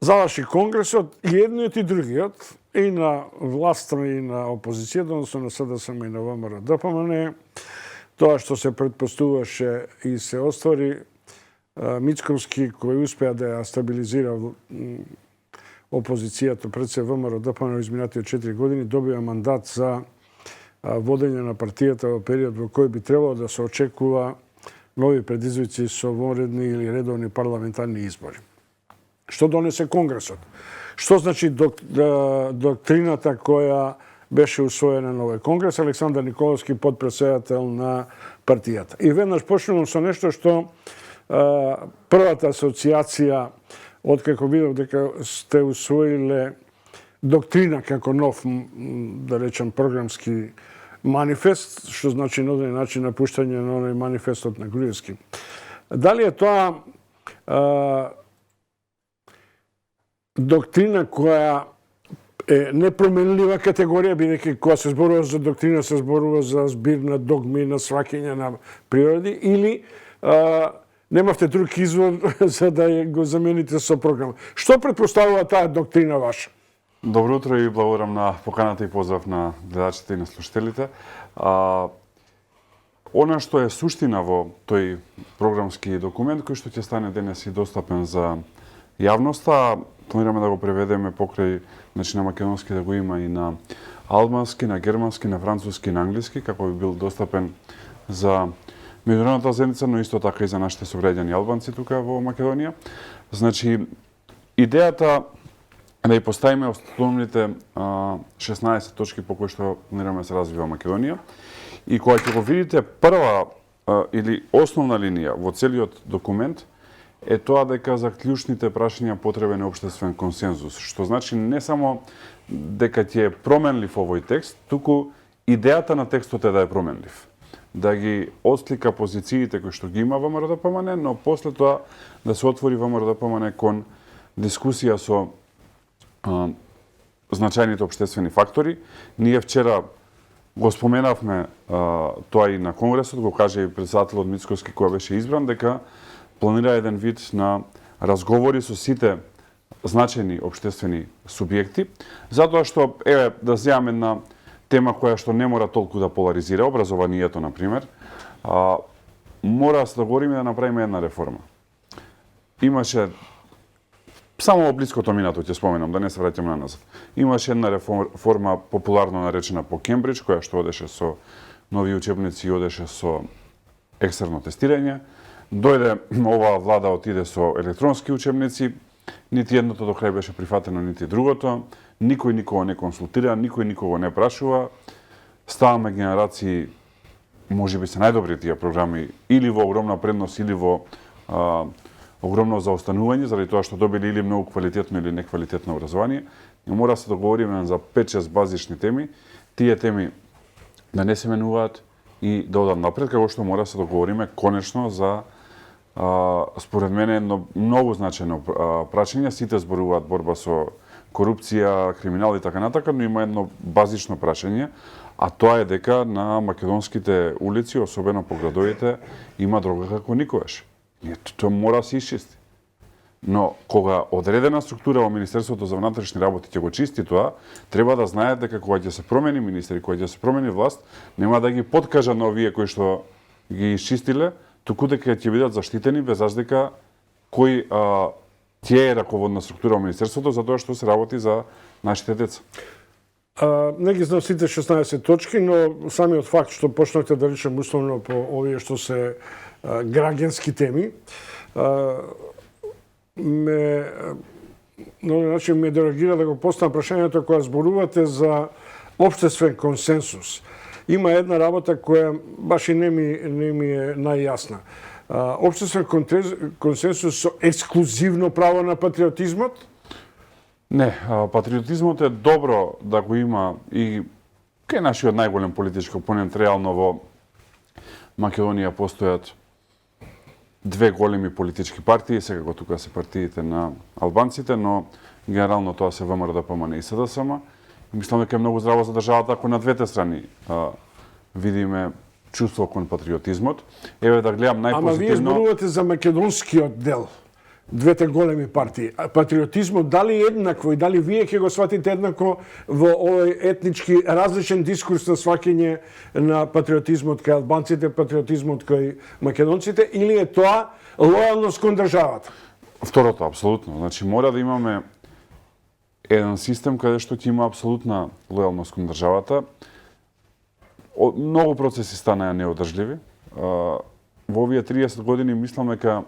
заврши Конгресот и едниот и другиот, и на власта и на опозицијата, односно на СДСМ и на ВМРО ДПМН, тоа што се предпоставуваше и се оствари, Мицковски, кој успеа да ја стабилизира опозицијата пред се ВМРО ДПМН изминатите 4 години, добива мандат за водење на партијата во период во кој би требало да се очекува нови предизвици со вонредни или редовни парламентарни избори. Што донесе Конгресот? Што значи доктрината која беше усвоена на овој Конгрес? Александар Николовски, подпредседател на партијата. И веднаш почнувам со нешто што првата асоциација, откако видов дека сте усвоиле доктрина како нов, да речем, програмски манифест, што значи на одреден начин напуштање на оној манифестот на Груевски. Дали е тоа доктрина која е непроменлива категорија, бидејќи кога се зборува за доктрина, се зборува за збир на догми, на сваќање на природи, или немавте друг извор за да го замените со програма. Што претпоставува таа доктрина ваша? Добро утро и благодарам на поканата и поздрав на гледачите и на слушателите. Она што е суштина во тој програмски документ, кој што ќе стане денес и достапен за јавноста, планираме да го преведеме покрај на македонски, да го има и на албански, на германски, на француски и на англиски, како би бил достапен за меѓународната заедница, но исто така и за нашите сограѓани албанци тука во Македонија. Значи, идејата да ја поставиме основните 16 точки по кои што планираме да се развива Македонија. И кога ќе го видите прва или основна линија во целиот документ, е тоа дека за клучните прашања потребен е општествен консензус, што значи не само дека ќе е променлив овој текст, туку идејата на текстот е да е променлив. Да ги отслика позициите кои што ги има ВМРО ДПМН, но после тоа да се отвори ВМРО ДПМН кон дискусија со значајните општествени фактори. Ние вчера го споменавме тоа и на Конгресот, го кажа и председателот Мицковски кој беше избран, дека планира еден вид на разговори со сите значајни општествени субјекти, затоа што, да земаме една тема која што не мора толку да поларизира, образованието, например, мора да се договориме да направиме една реформа. Имаше, само во блиското минато ќе споменам, да не се враќам на назад. Имаше една реформа популарно наречена по Кембридж, која што одеше со нови учебници и одеше со екстерно тестирање. Дојде оваа влада, отиде со електронски учебници, нити едното до крај беше прифатено, нити другото. Никој никого не консултира, никој никого не прашува. Ставаме генерации, можеби се најдобри тие програми, или во огромна предност, или во огромно заостанување, заради тоа што добили или многу квалитетно или неквалитетно образование. И мора да се договориме за 5-6 базични теми, тие теми да не се менуваат и да одат напред, како што мора да се договориме конечно за според мене едно многу значајно прашање. Сите зборуваат борба со корупција, криминал и така натака, но има едно базично прашање, а тоа е дека на македонските улици, особено по градовите, има дрога како никогаш. Тоа мора да се исчисти. Но кога одредена структура во Министерството за внатрешни работи ќе го чисти тоа, треба да знаат дека кога ќе се промени министри, кога ќе се промени власт, нема да ги подкажа на овие кои што ги исчистиле, туку дека ќе бидат заштитени без разлика кој тие е раководна структура во Министерството, затоа што се работи за нашите деца. Не ги знам сите 16 точки, но самиот факт што почнавте да речем условно по овие што се граѓански теми, ме дерогира да го поставам прашањето кога зборувате за општествен консенсус. Има една работа која баш и не ми е најјасна. Општествен консенсус со ексклузивно право на патриотизмот? Не, патриотизмот е добро да го има и кај нашиот најголем политички опонент. Реално во Македонија постојат две големи политички партии, секако тука се партиите на албанците, но генерално тоа се ВМРО ДПМН и СДСМ. Мислам дека е многу здраво за државата ако на двете страни видиме чувство кон патриотизмот. Еве да гледам најпозитивно. Ама вие зборувате за македонскиот дел. двете големи партии. Патриотизмот дали еднакво и дали вие ќе го сватите еднакво во овој етнички различен дискурс на сваќање на патриотизмот кај албанците, патриотизмот кај македонците, или е тоа лојалност кон државата? Второто, апсолутно. Значи, мора да имаме еден систем каде што ќе има апсолутна лојалност кон државата. Многу процеси станаа неодржливи. Во овие 30 години мислам дека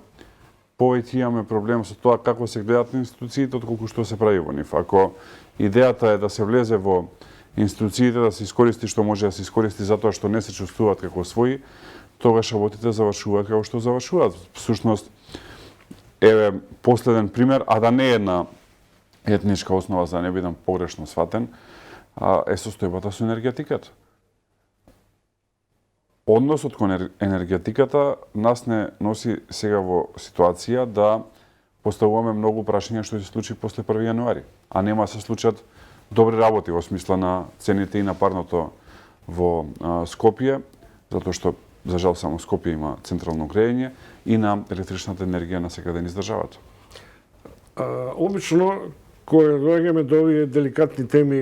повеќе имаме проблем со тоа како се гледат институциите, отколку што се прави во нив. Ако идејата е да се влезе во институциите, да се искористи што може да се искористи затоа што не се чувствуваат како своји, тогаш работите завршуваат како што завршуваат. Всушност, еве последен пример, а да не е на етничка основа, за да не бидам погрешно сватен, е состојбата со енергетиката. Односот кон енергетиката нас не носи сега во ситуација да поставуваме многу прашања што се случи после 1 јануари, а нема се случат добри работи во смисла на цените и на парното во Скопје, затоа што за жал само Скопје има централно грејење, и на електричната енергија на секаде низ државата. Обично, кога доаѓаме до овие деликатни теми,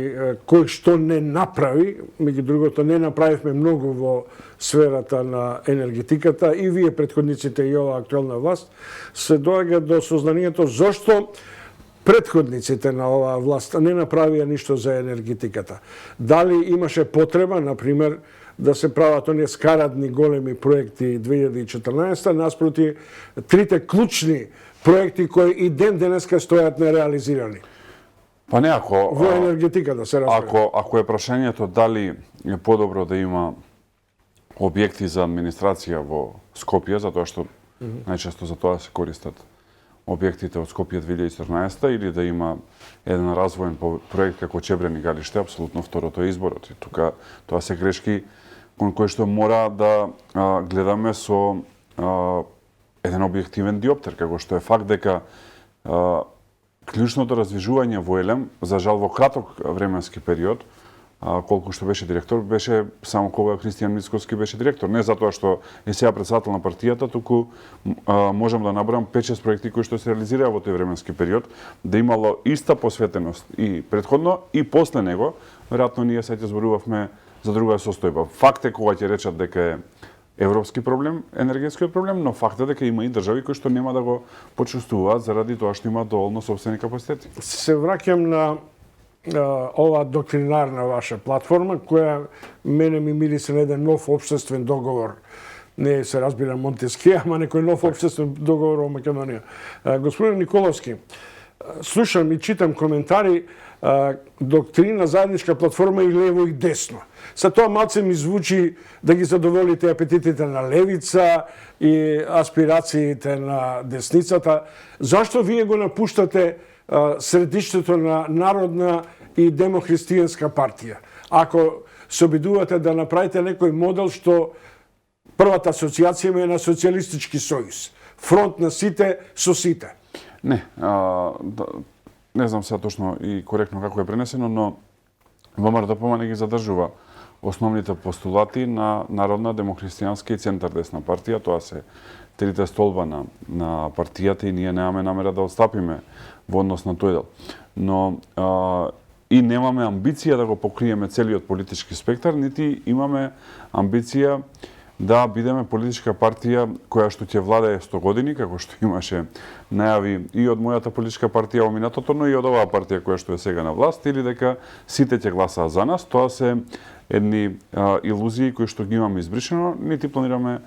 кој што не направи, меѓу другото не направивме многу во сферата на енергетиката, и вие претходниците и оваа актуелна власт, се доаѓа до сознанието зошто претходниците на оваа власт не направија ништо за енергетиката. Дали имаше потреба, например, да се прават оние скарадни големи проекти 2014, наспроти трите клучни проекти кои и ден денеска стојат нереализирани. Па не, ако во енергетиката се разбира. Ако е прашањето дали е подобро да има објекти за администрација во Скопје, затоа што најчесто за тоа се користат објектите од Скопје 2014, или да има еден развоен проект како Чебрени галиште, апсолутно второто е изборот. И тука тоа се грешки кон кои што мора да гледаме со еден објективен диоптер, како што е факт дека клучното раздвижување во Елем, за жал во краток временски период, колку што беше директор, беше само кога Христијан Мицковски беше директор. Не затоа што е сега председател на партијата, туку можам да набрам 5-6 проекти кои што се реализираа во тој временски период, да имало иста посветеност и претходно и после него, веројатно ние сега зборувавме за друга состојба. Факт е кога ќе речат дека е европски проблем, енергетскиот проблем, но факт е дека има и држави кои што нема да го почувствуваат заради тоа што имаат доволно сопствени капацитети. Се враќам на оваа доктринарна ваша платформа, која мене ми мирисе на еден нов општествен договор. Не се разбира Монтескје, ама некој нов општествен договор во Македонија. Господин Николовски, слушам и читам коментари, доктрина, заедничка платформа и лево и десно. Са тоа малце ми звучи да ги задоволите апетитите на левица и аспирациите на десницата. Зашто вие го напуштате средиштето на Народна и демохристијанска партија? Ако се обидувате да направите некој модел што првата асоциација е на социјалистички сојуз, фронт на сите со сите. Не, не знам сега точно и коректно како е пренесено, но ВМРО не ги задржува основните постулати на Народна, демохристијанска и центар-десна партија. Тоа се трите столба на партијата и ние немаме намера да отстапиме во однос на тој дел. Но и немаме амбиција да го покриеме целиот политички спектар, нити имаме амбиција да бидеме политичка партија која што ќе владее 100 години, како што имаше најави и од мојата политичка партија во минатото, но и од оваа партија која што е сега на власт, или дека сите ќе гласаат за нас. Тоа се едни илузии кои што ги имаме избришено, нити планираме.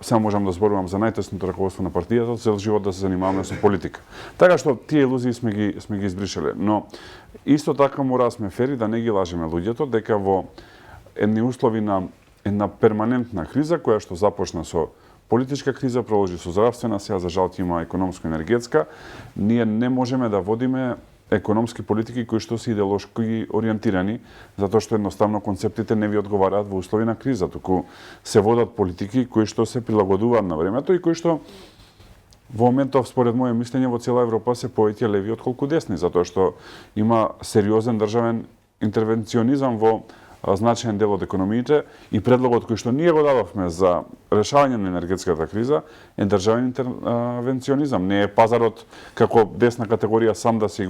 Само можам да зборувам за најтесното раководство на партијата, цел живот да се занимаваме со политика. Така што тие илузии сме ги избришеле, но исто така мора да сме фери да не ги лажеме луѓето дека во едни услови на една перманентна криза која што започна со политичка криза, продолжи со здравствена, сега за жал има економско-енергетска, ние не можеме да водиме економски политики кои што се идеолошки ориентирани, затоа што едноставно концептите не ви одговараат во услови на криза, туку се водат политики кои што се прилагодуваат на времето и кои што во моментов, според моје мислење, во цела Европа се повеќе леви отколку десни, затоа што има сериозен државен интервенционизам во значаен дел од економиите и предлогот кој што ние го дадовме за решавање на енергетската криза е државен интервенционизам. Не е пазарот како десна категорија сам да си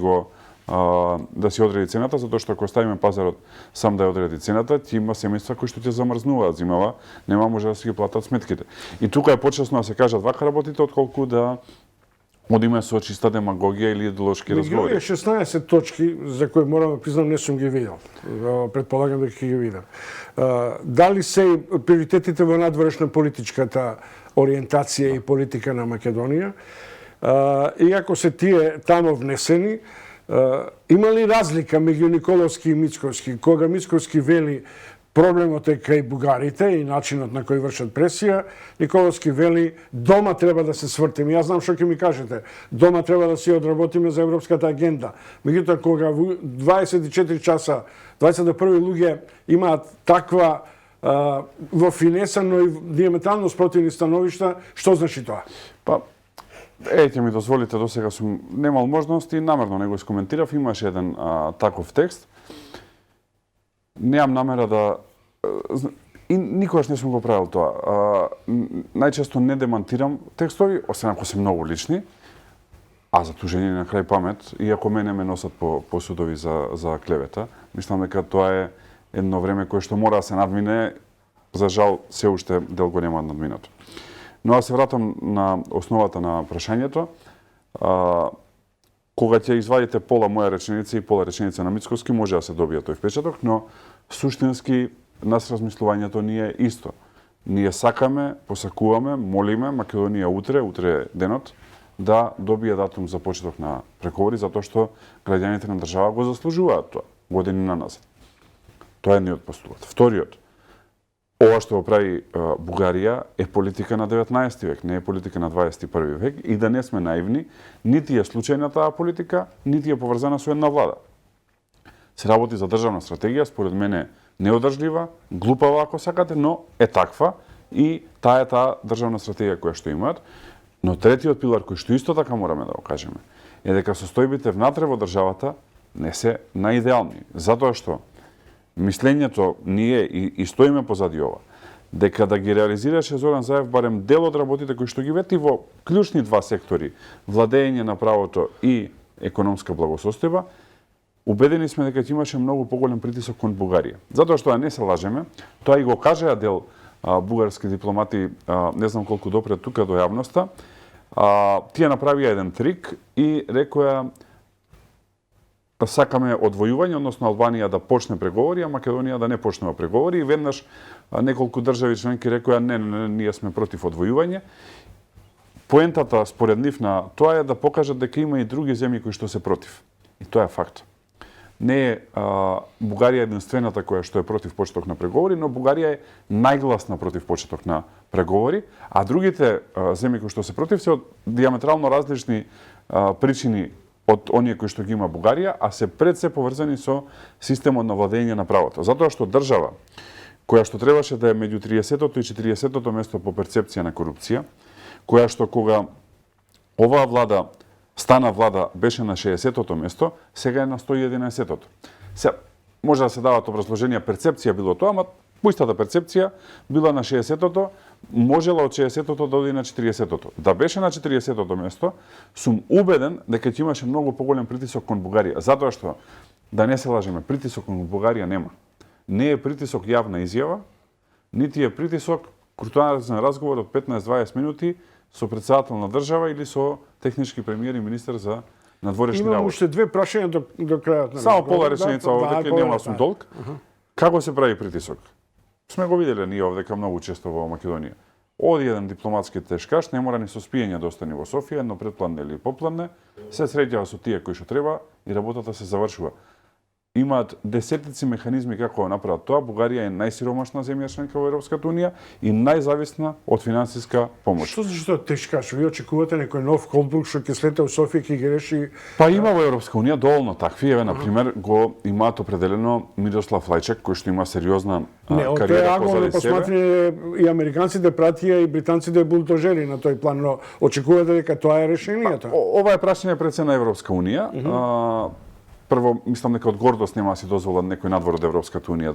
одреди цената, затоа што ако ставиме пазарот сам да ја одреди цената, ти има семејства кои што ќе замрзнуваат зимава, нема може да си ги платат сметките. И тука е почесно да се кажат вака работите, отколку да одиме со чиста демагогија или идеолошки разговори. Меѓу 16 точки за кои морам да признам не сум ги видел. Предполагам дека ќе ги видам. Дали се приоритетите во надворешна политичката ориентација и политика на Македонија? Иако се тие тамо внесени, има ли разлика меѓу Николовски и Мицковски? Кога Мицковски вели проблемот е кај бугарите и начинот на кој вршат пресија, Николовски вели дома треба да се свртиме. Јас знам што ќе ми кажете. Дома треба да си одработиме за европската агенда. Меѓутоа кога 24 часа 21 луѓе имаат таква во финеса, но и диаметрално спротивни становишта, што значи тоа? Па, ќе ми дозволите, досега сум немал можност и намерно не го искоментирав, имаше еден таков текст. Неам намера да... И никогаш не сум го правил тоа. Најчесто не демантирам текстови, освен ако се многу лични, а за тужење на крај памет, иако мене ме носат по судови за клевета. Мислам дека тоа е едно време кое што мора да се надмине, за жал се уште дел го нема надминато. Но да се вратам на основата на прашањето. Кога ќе извадите пола моја реченица и пола реченица на Мицковски, може да се добие тој впечаток, но суштински нас размислувањето ни е исто. Ние сакаме, посакуваме, молиме Македонија утре е денот, да добие датум за почеток на преговори, затоа што граѓаните на држава го заслужуваат тоа години на назад. Тоа е едниот постулат. Вториот, ова што го прави Бугарија е политика на 19 век, не е политика на 21 век и да не сме наивни, нити е случајна таа политика, нити е поврзана со една влада. Се работи за државна стратегија, според мене неодржлива, глупава ако сакате, но е таква и таа е таа државна стратегија која што имаат. Но третиот пилар кој што исто така мораме да го кажеме е дека состојбите внатре во државата не се наидеални, затоа што мислењето ние и стоиме позади ова, дека да ги реализираше Зоран Заев барем дел од работите кои што ги вети во клучни два сектори, владење на правото и економска благосостојба, убедени сме дека ќе имаше многу поголем притисок кон Бугарија. Затоа што не се лажеме, тоа и го кажаа дел бугарски дипломати, не знам колку допред тука до јавноста, тие направија еден трик и рекоа сакаме одвојување, односно Албанија да почне преговори, а Македонија да не почнува преговори. И веднаш неколку држави членки рекоа не, ние сме против одвојување. Поентата според нив на тоа е да покажат дека има и други земји кои што се против. И тоа е факт. Не е Бугарија единствената која што е против почеток на преговори, но Бугарија е најгласна против почеток на преговори, а другите земји кои што се против се од диаметрално различни причини од оние кои што ги има Бугарија, а се пред се поврзани со системот на владење на правото. Затоа што држава која што требаше да е меѓу 30-тото и 40-тото место по перцепција на корупција, која што кога оваа влада стана влада беше на 60-тото место, сега е на 111-тото. Се може да се дават образложенија перцепција било тоа, ама поистата перцепција била на 60-тото, можела од 60-тото да оди на 40-тото. Да беше на 40-тото место, сум убеден дека ќе имаше многу поголем притисок кон Бугарија. Затоа што, да не се лажеме, притисок кон Бугарија нема. Не е притисок јавна изјава, нити е притисок куртуазен разговор од 15-20 минути со председател на држава или со технички премиер и министер за надворешни работи. Имам уште две прашања до крајот на само пола реченица овде, дека нема сум долг. Како се прави притисок? Сме го виделе ние овдека многу често во Македонија. Оди еден дипломатски тешкаш, не мора ни со спиење да остане во Софија, едно предпланне или попладне, се среќава со тие кои што треба и работата се завршува. Имаат десетици механизми како да направат тоа. Бугарија е најсиромашна земја членка во Европската унија и најзависна од финансиска помош. Што значи тоа тешкаш? Ви очекувате некој нов Холбрук што ќе слета во Софија ќе ги реши? Па има во Европска унија доволно такви. Еве на пример го имаат определено Мирослав Лајчек кој што има сериозна кариера позади себе. И американците пратија и британците булдожери на тој план, но очекувате дека тоа е решението? Ова е прашање пред се на Европска унија. прво, мислам дека од гордост нема да си дозволат некој надвор од Европската унија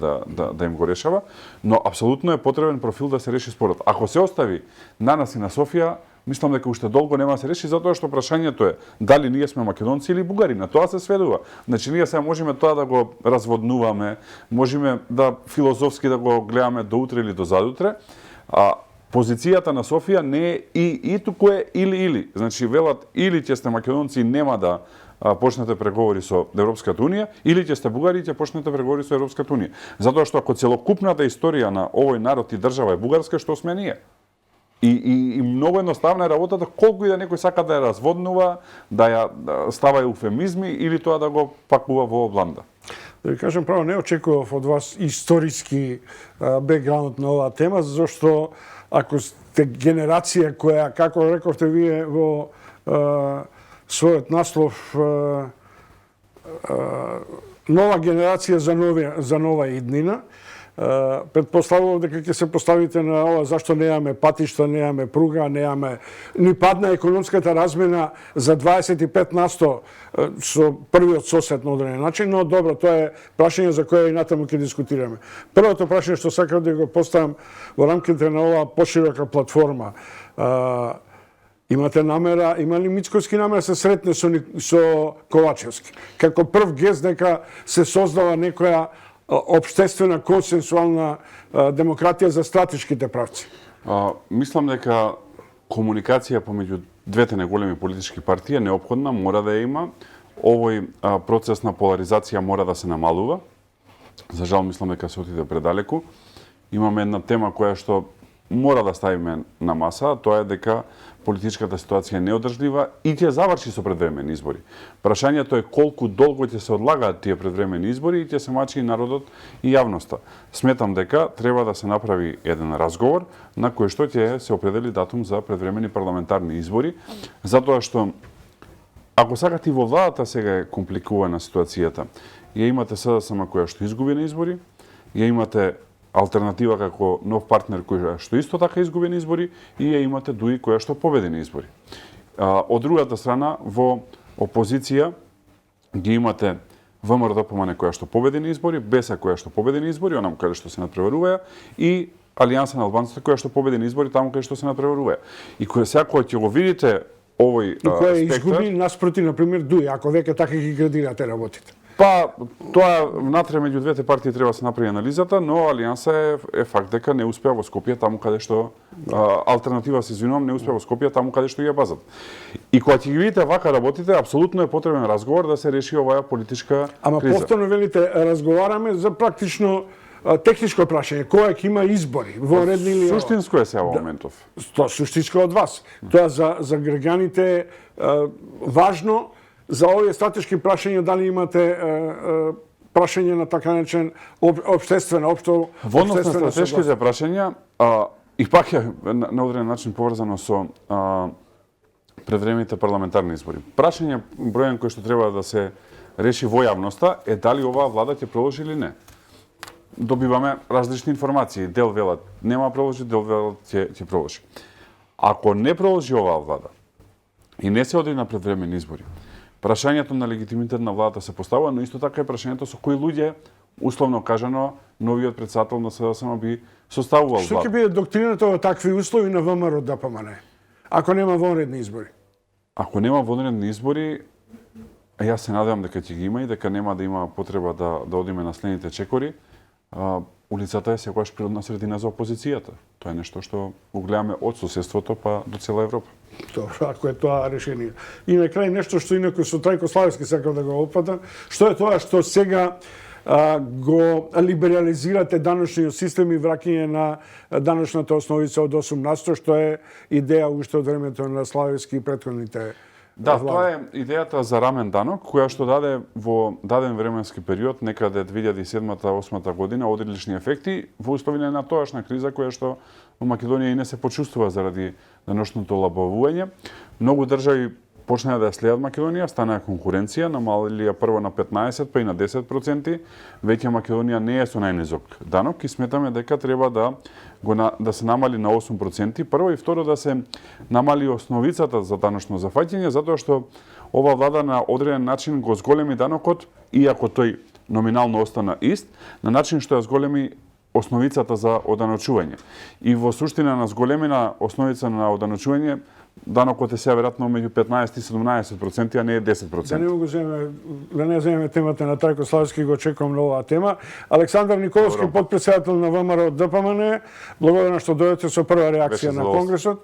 да им го решава, но апсолутно е потребен профил да се реши спорот. Ако се остави на нас и на Софија, мислам дека уште долго нема да се реши, затоа што прашањето е дали ние сме македонци или бугари. На тоа се сведува. Значи ние сега можеме тоа да го разводнуваме, можеме да филозофски да го гледаме до утре или до задутре, а позицијата на Софија не е и туку е или. Значи велат или ќе сте македонци и нема да почнете преговори со Европската унија, или ќе сте бугари и ќе почнете преговори со Европската унија. Затоа што ако целокупната историја на овој народ и држава е бугарска, што сме ние? И многу едноставна е работата, колку и да некој сака да ја разводнува, да ја става еуфемизми или тоа да го пакува во бланда. Да ви кажам право, не очекував од вас историски бекграунд на оваа тема, зашто ако сте генерација која, како рековте вие во својот наслов, нова генерација за нова иднина, предпоставував дека ќе се поставите на ова зашто немаме патишта, немаме пруга, немаме ни падна економската размена за 25% со првиот сосед на одреден начин, но добро, тоа е прашање за кое и натаму ќе дискутираме. Првото прашање што сакам да го поставам во рамките на оваа поширока платформа, имате намера, има ли Мицкоски намера се сретне со Ковачевски? Како прв гест дека се создава некоја општествена консенсуална демократија за стратешките правци? Мислам дека комуникација помеѓу двете најголеми политички партии е неопходна, мора да ја има. Овој процес на поларизација мора да се намалува. За жал, мислам дека се отиде предалеку. Имаме една тема која што мора да ставиме на маса, тоа е дека политичката ситуација е неодржлива и ќе заврши со предвремени избори. Прашањето е колку долго ќе се одлагаат тие предвремени избори и ќе се мачи и народот и јавноста. Сметам дека треба да се направи еден разговор на кој што ќе се определи датум за предвремени парламентарни избори, затоа што ако сакате и во владата сега е компликувана ситуацијата. Ја имате СДСМ која што изгуби на избори, ја имате алтернатива како нов партнер кој што исто така изгуби на избори и ја имате ДУИ која што победи на избори. Од другата страна, во опозиција ги имате ВМРО-ДПМН која што победи на избори, БЕСА која што победи на избори, онаму каде што се надпреваруваја, и Алијанса на албанците која што победи на избори таму каде што се надпреваруваја. И која сега кога ќе го видите овој спектар... И која изгуби наспроти, например, ДУИ, ако веќе така ги градирате работите. Па, тоа внатре меѓу двете партии треба да се направи анализата, но Алијанса е факт дека не успеа во Скопје таму каде што алтернатива, се извинувам, не успеа во Скопје таму каде што ја базат. И кога ќе ги видите вака работите, апсолутно е потребен разговор да се реши оваа политичка криза. Ама повторно велите, разговараме за практично техничко прашање, која ќе има избори, воредни или... Суштинско е сега во моментов. Тоа суштинско од вас. Тоа за граѓаните важно. За овие стратешки прашања, дали имате прашање на така наречен општествена, општо... Во однос на стратешките прашања, и пак е на одреден начин поврзано со предвремените парламентарни избори. Прашање бројен кој што треба да се реши во јавноста е дали оваа влада ќе продолжи или не. Добиваме различни информации. Дел велат нема продолжи, дел велат ќе продолжи. Ако не продолжи оваа влада и не се оди на предвремени избори, прашањето на легитимитет на владата се поставува, но исто така е прашањето со кои луѓе, условно кажано, новиот председател на СДСМ би составувал влада. Што ќе биде доктрината во такви услови на ВМРО-ДПМН, ако нема вонредни избори? Ако нема вонредни избори, јас се надевам дека ќе ги има и дека нема да има потреба да одиме на следните чекори. Улицата е секогаш природна средина за опозицијата. Тоа е нешто што го гледаме од соседството па до цела Европа. Добро, ако е тоа решение. И на крај нешто што инаку со Трајко Славевски сакам да го опфатам, што е тоа што сега го либерализирате даночниот систем и враќање на даночната основица од 18%, што е идеја уште од времето на Славевски и претходните Да, тоа е идејата за рамен данок, која што даде во даден временски период, некаде 2007-2008 година, одлични ефекти во условија на тоашна криза која што во Македонија и не се почувствува заради даночното олабавување. Многу држави почнаа да ја следат Македонија, станаа конкуренција, намалилија прво на 15, па и на 10%. Веќе Македонија не е со најнизок данок и сметаме дека треба да се намали на 8%. Прво и второ да се намали основицата за даночно зафаќање, затоа што ова влада на одреден начин го зголеми данокот, иако тој номинално остана ист, на начин што ја зголеми основицата за оданочување. И во суштина на зголемина основица на оданочување, данокот е сега веројатно меѓу 15 и 17%, а не е 10%. Да не земеме темата на Трајко Славски, го чекам на оваа тема. Александар Николовски, подпредседател на ВМРО ДПМН, благодарам што дојдете со прва реакција на Конгресот.